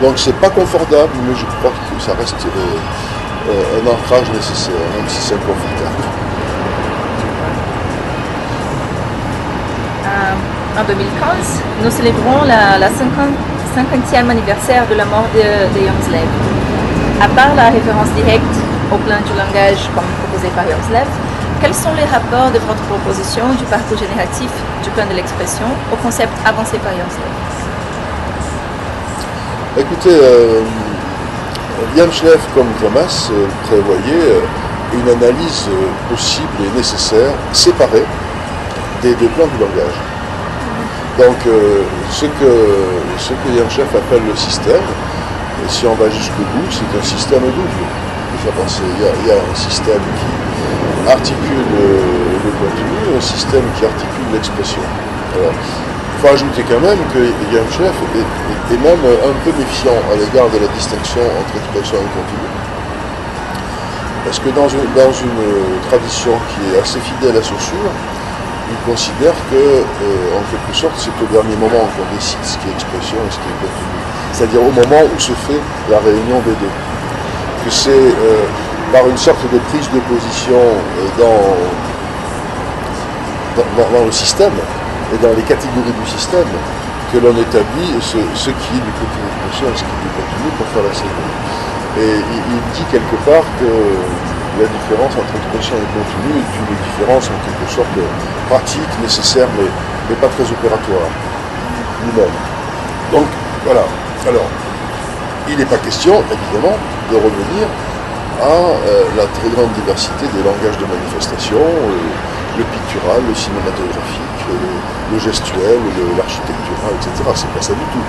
Donc c'est pas confortable, mais je crois que ça reste un ancrage nécessaire, même si c'est inconfortable. En 2015, nous célébrons la 50e anniversaire de la mort de Janslev. À part la référence directe au plan du langage comme proposé par Janslev, quels sont les rapports de votre proposition du parcours génératif du plan de l'expression au concept avancé par Janslev? Écoutez, Janslev comme Grammas prévoyait une analyse possible et nécessaire, séparée des deux plans du langage. Donc ce que Janslev appelle le système, et si on va jusqu'au bout, c'est un système double. Il y a un système qui articule le contenu et un système qui articule l'expression. Il faut ajouter quand même que Janslev est même un peu méfiant à l'égard de la distinction entre expression et contenu. Parce que dans une tradition qui est assez fidèle à Saussure, il considère que, en quelque sorte, c'est au dernier moment qu'on décide ce qui est expression et ce qui est contenu. C'est-à-dire au moment où se fait la réunion des deux. Que c'est par une sorte de prise de position dans le système et dans les catégories du système que l'on établit ce qui est du contenu d'expression et ce qui est du contenu pour faire la série. Et il dit quelque part que la différence entre expression et contenu est une différence en quelque sorte pratique, nécessaire, mais pas très opératoire, lui-même. Donc, voilà. Alors, il n'est pas question, évidemment, de revenir à la très grande diversité des langages de manifestation, le pictural, le cinématographique, le gestuel, l'architectural, etc. C'est pas ça du tout.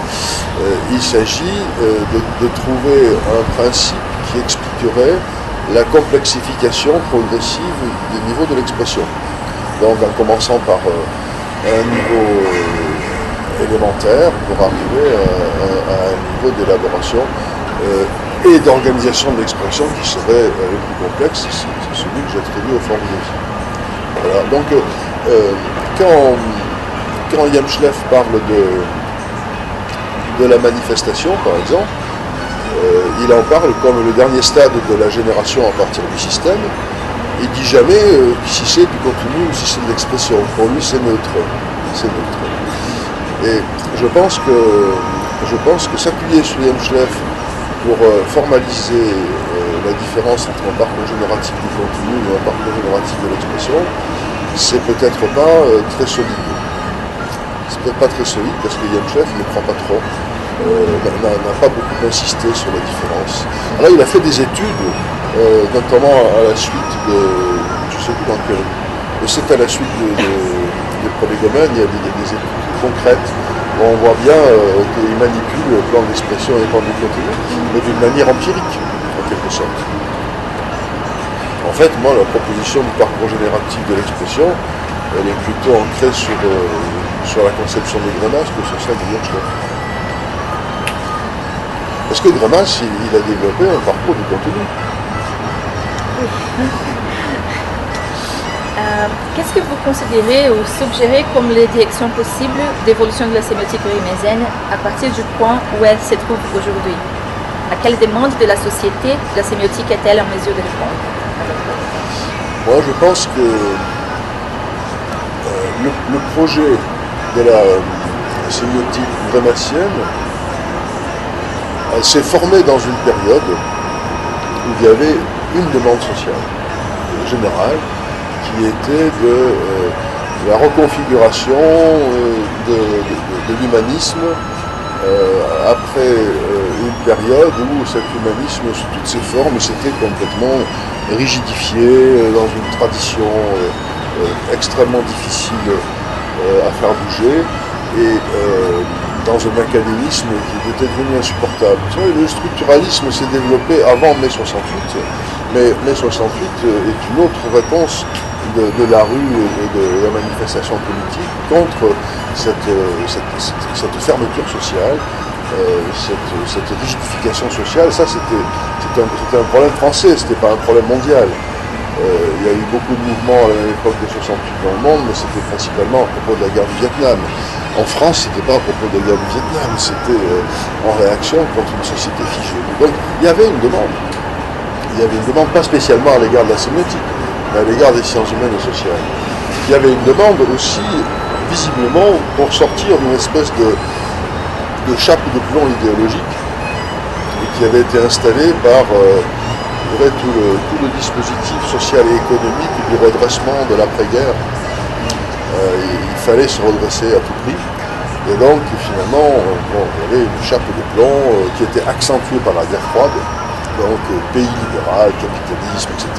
Il s'agit de trouver un principe qui expliquerait la complexification progressive des niveaux de l'expression. Donc en commençant par un niveau élémentaire pour arriver à un niveau d'élaboration et d'organisation de l'expression qui serait le plus complexe, c'est celui que j'attribue aux formes de vie. Voilà. Donc quand Janslev parle de la manifestation, par exemple, il en parle comme le dernier stade de la génération à partir du système. Il ne dit jamais si c'est du contenu ou si c'est de l'expression. Pour lui, c'est neutre. C'est neutre. Et je pense que s'appuyer sur Janslev pour formaliser la différence entre un parcours génératif du contenu et un parcours génératif de l'expression, c'est peut-être pas très solide. C'est peut-être pas très solide parce que Janslev ne croit pas trop. N'a pas beaucoup insisté sur la différence. Alors il a fait des études, notamment à la suite de, je sais plus dans quel, mais c'est à la suite des prolégomènes, il y a des études concrètes où on voit bien qu'il manipule le plan d'expression et le plan du contenu, mais d'une manière empirique, en quelque sorte. En fait, moi, la proposition du parcours génératif de l'expression, elle est plutôt ancrée sur la conception de Grammas que sur celle de Janslev. Parce que Grammas, il a développé un parcours du contenu. Qu'est-ce que vous considérez ou suggérez comme les directions possibles d'évolution de la sémiotique rimésienne à partir du point où elle se trouve aujourd'hui? À quelle demande de la société la sémiotique est-elle en mesure de répondre? Moi, je pense que le projet de la sémiotique grammassienne s'est formé dans une période où il y avait une demande sociale générale qui était de la reconfiguration de l'humanisme après une période où cet humanisme sous toutes ses formes s'était complètement rigidifié dans une tradition extrêmement difficile à faire bouger et dans un académisme qui était devenu insupportable. Vous savez, le structuralisme s'est développé avant mai 68, mais mai 68 est une autre réponse de la rue et de la manifestation politique contre cette fermeture sociale, cette rigidification sociale. Ça, c'était un problème français, c'était pas un problème mondial. Il y a eu beaucoup de mouvements à l'époque de 68 dans le monde, mais c'était principalement à propos de la guerre du Vietnam. En France, ce n'était pas à propos de la guerre du Vietnam, c'était en réaction contre une société figée. Donc il y avait une demande. Il y avait une demande pas spécialement à l'égard de la sémiotique, mais à l'égard des sciences humaines et sociales. Il y avait une demande aussi, visiblement, pour sortir d'une espèce de chape de plomb idéologique qui avait été installée par tout le dispositif social et économique du redressement de l'après-guerre. Il fallait se redresser à tout prix. Et donc, finalement, il y avait une chape de plomb qui était accentuée par la guerre froide. Donc, pays libéral, capitalisme, etc.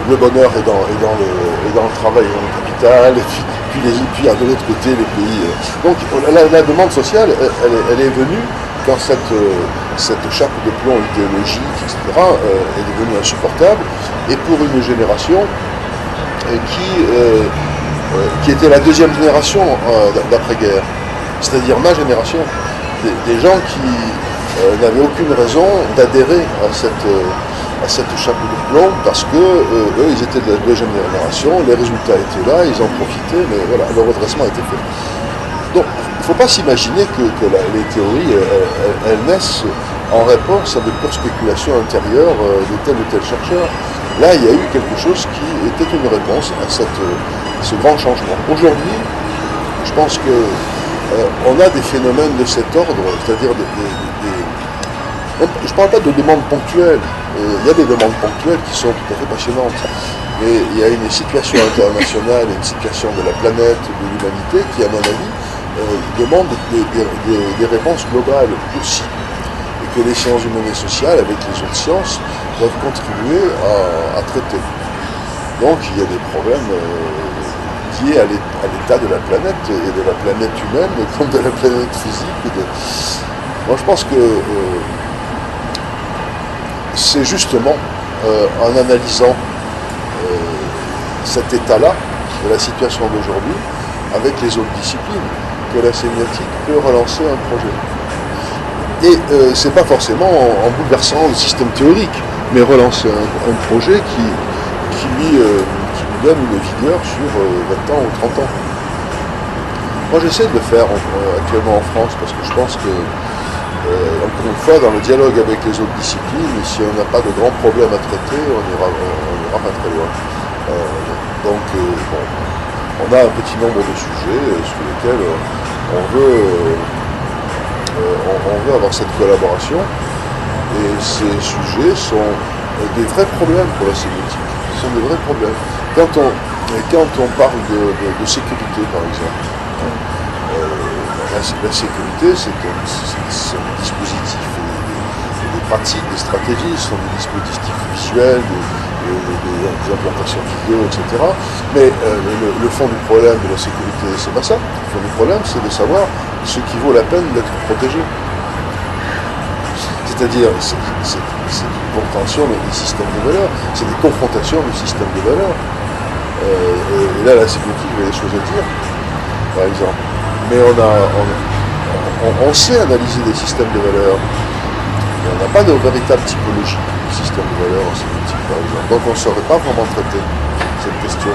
Le bonheur est dans le travail et dans le capital. Et puis de l'autre côté, les pays. Donc, la demande sociale, elle est venue quand cette chape de plomb idéologique, etc., est devenue insupportable. Et pour une génération qui était la deuxième génération d'après-guerre, c'est-à-dire ma génération, des gens qui n'avaient aucune raison d'adhérer à cette chape de plomb parce que eux, ils étaient de la deuxième génération, les résultats étaient là, ils en profitaient, mais voilà, le redressement était fait. Donc, il ne faut pas s'imaginer que les théories, elles naissent en réponse à de pures spéculations intérieures de tel ou tel chercheur. Là, il y a eu quelque chose qui était une réponse à ce grand changement. Aujourd'hui, je pense qu'on a des phénomènes de cet ordre, c'est-à-dire je ne parle pas de demandes ponctuelles. Il y a des demandes ponctuelles qui sont tout à fait passionnantes. Mais il y a une situation internationale et une situation de la planète, de l'humanité, qui, à mon avis, demande des réponses globales aussi. Et que les sciences humaines et sociales, avec les autres sciences, doivent contribuer à traiter. Donc il y a des problèmes liés à l'état de la planète, et de la planète humaine, comme de la planète physique. Moi je pense que c'est justement en analysant cet état-là, de la situation d'aujourd'hui, avec les autres disciplines, que la sémiotique peut relancer un projet. Et c'est pas forcément en bouleversant le système théorique, mais relancer un projet qui lui donne une vigueur sur 20 ans ou 30 ans. Moi j'essaie de le faire actuellement en France, parce que je pense que, encore une fois, dans le dialogue avec les autres disciplines, si on n'a pas de grands problèmes à traiter, on n'ira pas très loin. Donc on a un petit nombre de sujets sur lesquels on veut avoir cette collaboration, et ces sujets sont des vrais problèmes pour la sémiotique. Ce sont des vrais problèmes. Quand on parle de sécurité, par exemple, la sécurité, c'est un dispositif, des pratiques, des stratégies, ce sont des dispositifs visuels, des implantations vidéo, etc. Mais le fond du problème de la sécurité, c'est pas ça. Le fond du problème, c'est de savoir ce qui vaut la peine d'être protégé. C'est-à-dire, c'est une contention des systèmes de valeurs, c'est des confrontations des systèmes de valeurs. Et là, la sécurité, il y a des choses à dire, par exemple. Mais on sait analyser des systèmes de valeurs. Mais on n'a pas de véritable typologie du système de valeurs en sémiotique, par exemple. Donc on ne saurait pas vraiment traiter cette question.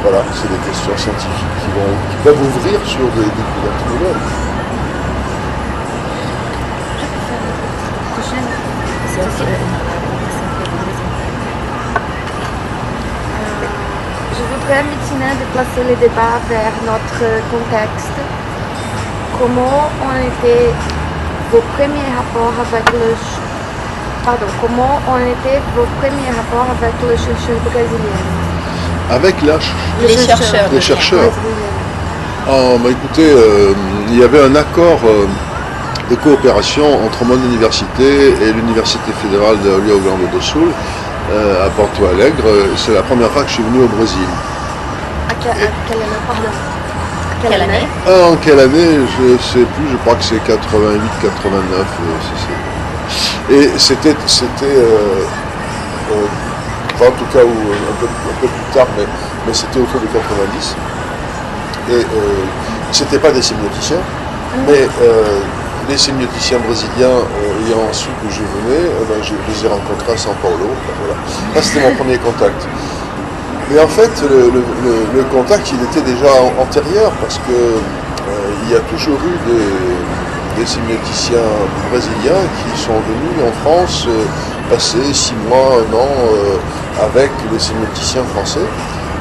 Voilà, c'est des questions scientifiques qui peuvent ouvrir sur des découvertes nouvelles. Je voudrais maintenant déplacer le débat vers notre contexte. Comment ont été vos premiers rapports avec comment ont été vos premiers rapports avec les chercheurs brésiliens? Avec Les chercheurs. Oh, bah écoutez, il y avait un accord de coopération entre mon université et l'Université fédérale de Rio Grande do Sul à Porto Alegre. C'est la première fois que je suis venu au Brésil. À quelle année, pardon? Quelle année? En quelle année? Je ne sais plus, je crois que c'est 88, 89. Et c'était enfin, en tout cas un peu plus tard, mais c'était autour de 90. Et c'était pas des sémioticiens, mais les sémioticiens brésiliens ayant su que je venais, je les ai rencontrés à São Paulo. Voilà. Là, c'était mon premier contact. Mais en fait, le contact, il était déjà antérieur parce que il y a toujours eu des sémioticiens brésiliens qui sont venus en France passer 6 mois, 1 an avec les sémioticiens français,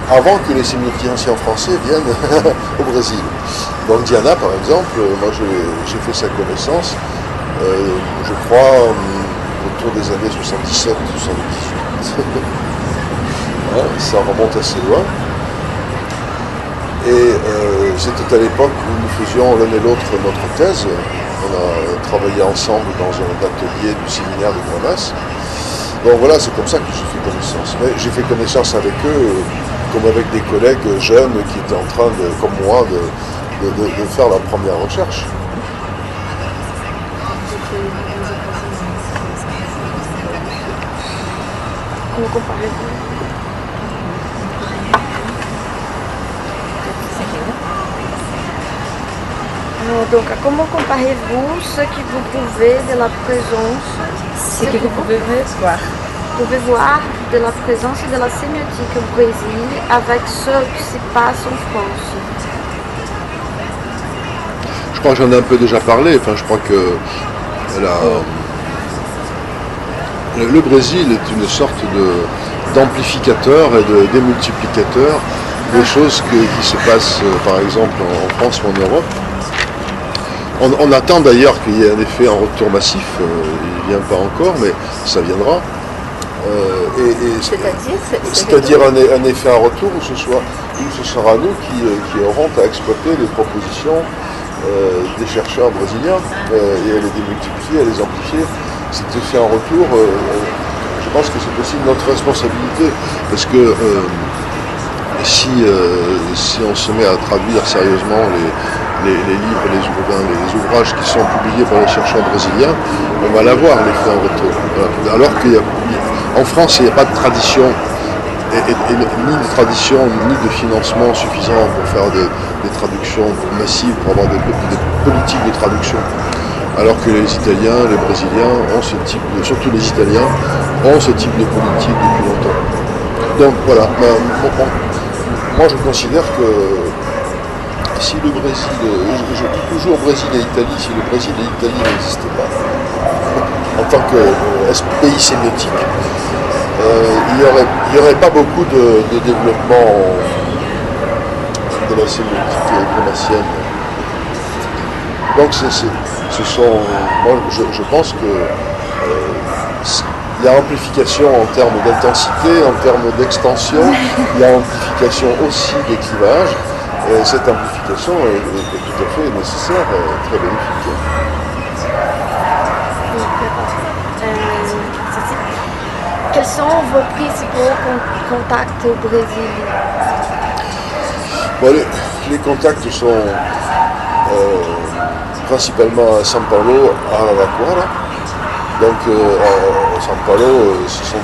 avant que les sémioticiens français viennent au Brésil. Donc Diana, par exemple, moi j'ai fait sa connaissance, je crois, autour des années 77, 78. Ouais, ça remonte assez loin. Et c'était à l'époque où nous faisions l'un et l'autre notre thèse. On a travaillé ensemble dans un atelier du séminaire de Gramas. Donc voilà, c'est comme ça que j'ai fait connaissance. Mais j'ai fait connaissance avec eux comme avec des collègues jeunes qui étaient en train, comme moi, de faire la première recherche. Comment comparez-vous? Donc, comment comparez-vous ce que vous pouvez de la présence, Ce que vous pouvez voir. voir de la présence de la sémiotique au Brésil avec ce qui se passe en France? Je crois que j'en ai un peu déjà parlé. Enfin, je crois que le Brésil est une sorte d'amplificateur et de démultiplicateur des choses qui se passent, par exemple, en France ou en Europe. On attend d'ailleurs qu'il y ait un effet en retour massif, il ne vient pas encore, mais ça viendra. C'est-à-dire un effet en retour où ce sera nous qui aurons à exploiter les propositions des chercheurs brésiliens et à les démultiplier, à les amplifier. Cet effet en retour, je pense que c'est aussi notre responsabilité, parce que si on se met à traduire sérieusement les livres, les ouvrages qui sont publiés par les chercheurs brésiliens, on va l'avoir, l'effet en retour. Alors qu'en France, il n'y a pas de tradition, ni de tradition, ni de financement suffisant pour faire des traductions massives, pour avoir des politiques de traduction. Alors que les Italiens, les Brésiliens ont ce type surtout les Italiens, ont ce type de politique depuis longtemps. Donc voilà, moi je considère que si le Brésil, je dis toujours Brésil et Italie, si le Brésil et l'Italie n'existaient pas, en tant que pays sémiotique, il n'y aurait pas beaucoup de développement de la sémiotique grammatienne. Donc moi je pense que il y a amplification en termes d'intensité, en termes d'extension, il y a amplification aussi des clivages. Et cette amplification est tout à fait nécessaire, très bénéfique. Quels sont vos principaux contacts au Brésil? Bon, les contacts sont principalement à São Paulo, à Araraquara. Donc à São Paulo, ce sont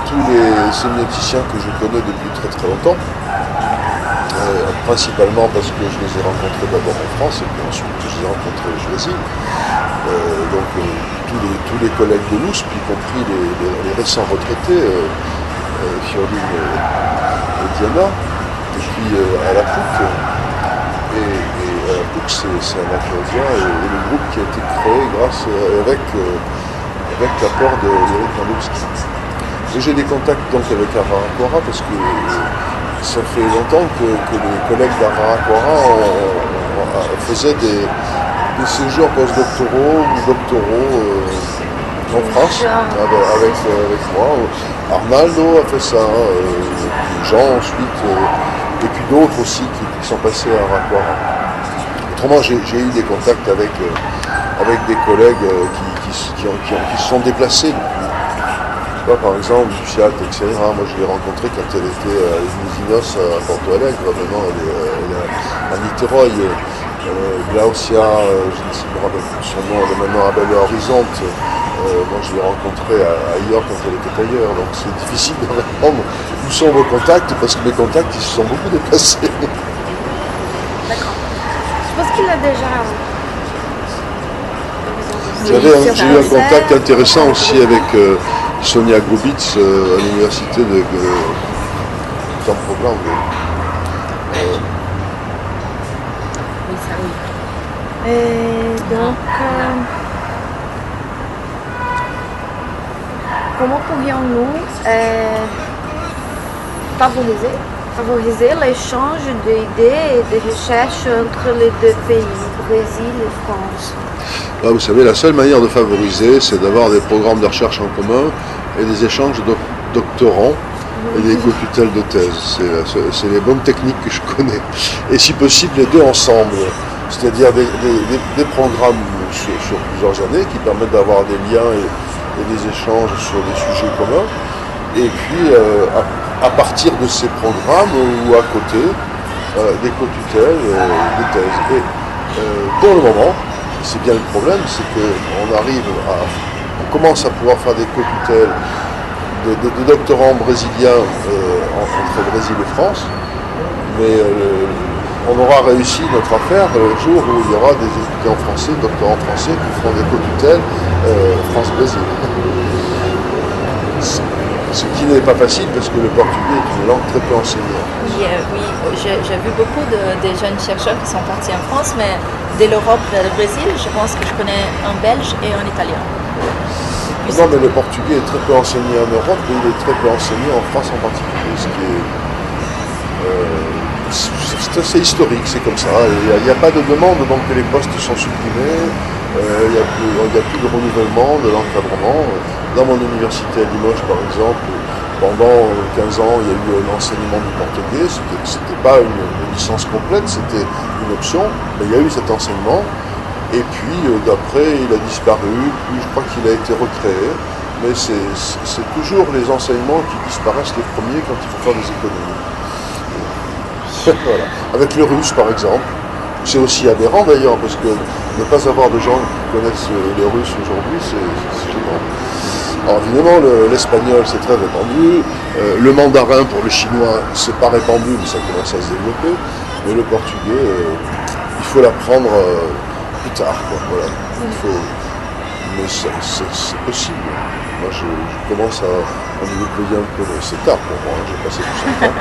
tous les sémioticiens que je connais depuis très très longtemps. Principalement parce que je les ai rencontrés d'abord en France et puis ensuite je les ai rencontrés au Brésil. Donc tous les collègues de l'USP, y compris les récents retraités, Fioline et Diana, et puis à la PUC. Et à la PUC, c'est un acadien et le groupe qui a été créé avec l'apport d'Éric Landowski. Et j'ai des contacts donc avec Araraquara parce que ça fait longtemps que les collègues d'Araraquara faisaient des séjours postdoctoraux ou doctoraux en France avec moi. Arnaldo a fait ça, Jean ensuite, et puis d'autres aussi qui sont passés à Araraquara. Autrement, j'ai eu des contacts avec des collègues qui se sont déplacés depuis. Par exemple, Lucia Teixeira, moi je l'ai rencontrée quand elle était à Inos à Porto Alegre, maintenant elle est à Niterói. Glaucia, je ne sais pas son nom, elle est maintenant à Belo Horizonte. Moi je l'ai rencontrée ailleurs quand elle était ailleurs, donc c'est difficile de répondre où sont vos contacts, parce que mes contacts ils se sont beaucoup déplacés. D'accord. Je pense qu'il a déjà... J'ai eu un contact intéressant aussi avec Sonia Grubitz à l'université de sans programme. Oui, ça oui. Et donc, comment pourrions-nous favoriser l'échange d'idées et de recherches entre les deux pays, Brésil et France? Là, vous savez, la seule manière de favoriser, c'est d'avoir des programmes de recherche en commun et des échanges de doctorants et des co-tutelles de thèse. C'est les bonnes techniques que je connais. Et si possible, les deux ensemble. C'est-à-dire des programmes sur plusieurs années qui permettent d'avoir des liens et des échanges sur des sujets communs. Et puis, à partir de ces programmes ou à côté, des co-tutelles, des thèses. Et pour le moment, c'est bien le problème, c'est on commence à pouvoir faire des co-tutelles de doctorants brésiliens entre Brésil et France, mais on aura réussi notre affaire le jour où il y aura des étudiants français, doctorants français qui feront des co-tutelles France-Brésil. Ce qui n'est pas facile parce que le portugais est une langue très peu enseignée. Oui, j'ai vu beaucoup de jeunes chercheurs qui sont partis en France, mais de l'Europe vers le Brésil, je pense que je connais un belge et un italien. Non, mais le portugais est très peu enseigné en Europe et il est très peu enseigné en France en particulier, ce qui est assez historique, c'est comme ça. Il n'y a pas de demande, donc les postes sont supprimés, il n'y a plus de renouvellement, de l'encadrement. Dans mon université à Limoges, par exemple, pendant 15 ans, il y a eu un enseignement du portugais. C'était pas une licence complète, c'était une option, mais il y a eu cet enseignement. Et puis, d'après, il a disparu, puis je crois qu'il a été recréé. Mais c'est toujours les enseignements qui disparaissent les premiers quand il faut faire des économies. Voilà. Avec le russe, par exemple. C'est aussi aberrant d'ailleurs, parce que ne pas avoir de gens qui connaissent le russe aujourd'hui, c'est gênant. Alors évidemment, l'espagnol c'est très répandu, le mandarin pour le chinois c'est pas répandu, mais ça commence à se développer, mais le portugais, il faut l'apprendre plus tard, quoi. Voilà. Mais c'est possible. Moi je commence à me débrouiller un peu, c'est tard pour moi, j'ai passé tout ce temps.